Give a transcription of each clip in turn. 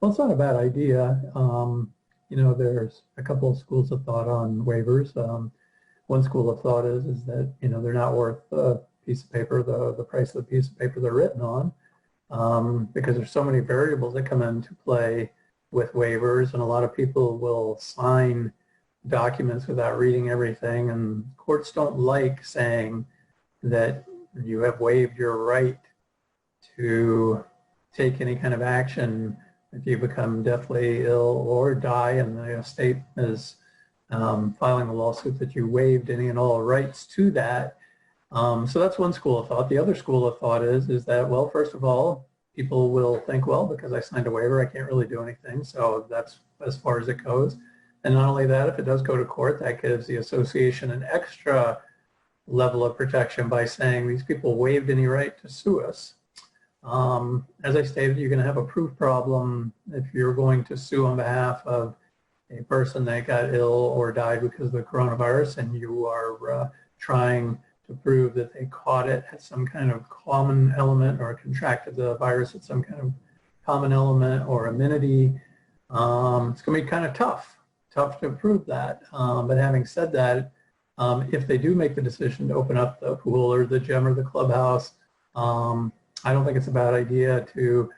Well, it's not a bad idea. You know, there's a couple of schools of thought on waivers. One school of thought is that, you know, they're not worth the piece of paper, the price of the piece of paper they're written on, because there's so many variables that come into play with waivers, and a lot of people will sign documents without reading everything, and courts don't like saying that you have waived your right to take any kind of action if you become deathly ill or die, and the state is filing a lawsuit that you waived any and all rights to that. So that's one school of thought. The other school of thought is that, well, first of all, people will think, well, because I signed a waiver, I can't really do anything, so that's as far as it goes. And not only that, if it does go to court, that gives the association an extra level of protection by saying these people waived any right to sue us. As I stated, you're going to have a proof problem if you're going to sue on behalf of a person that got ill or died because of the coronavirus, and you are trying to prove that they caught it at some kind of common element or contracted the virus at some kind of common element or amenity. It's going to be kind of tough to prove that. But having said that, if they do make the decision to open up the pool or the gym or the clubhouse, I don't think it's a bad idea to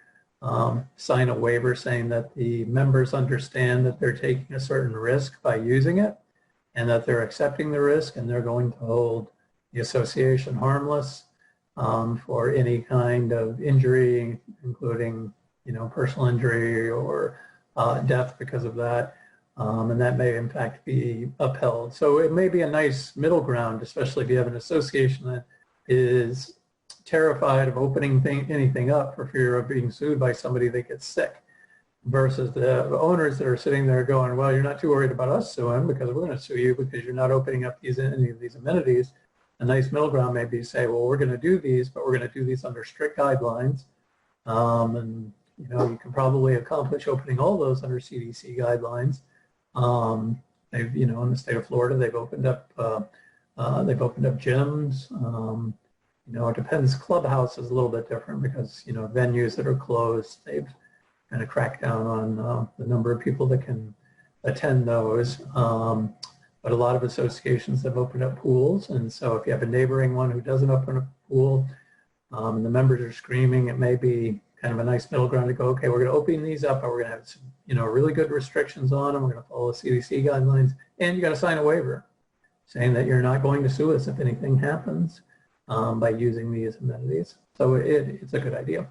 sign a waiver saying that the members understand that they're taking a certain risk by using it, and that they're accepting the risk, and they're going to hold the association harmless for any kind of injury, including, you know, personal injury or death because of that. And that may in fact be upheld. So it may be a nice middle ground, especially if you have an association that is terrified of opening anything up for fear of being sued by somebody that gets sick, versus the owners that are sitting there going, well, you're not too worried about us suing because we're going to sue you because you're not opening up any of these amenities. A nice middle ground may be say, well, we're going to do these, but we're going to do these under strict guidelines. And you know, you can probably accomplish opening all those under CDC guidelines. They've, you know, in the state of Florida, they've opened up gyms. You know, it depends. Clubhouse is a little bit different because, you know, venues that are closed, they've kind of cracked down on the number of people that can attend those. But a lot of associations have opened up pools, and so if you have a neighboring one who doesn't open a pool, and the members are screaming, it may be kind of a nice middle ground to go, okay, we're going to open these up, but we're going to have some, you know, really good restrictions on them. We're going to follow the CDC guidelines, and you got to sign a waiver saying that you're not going to sue us if anything happens by using these amenities. So it's a good idea.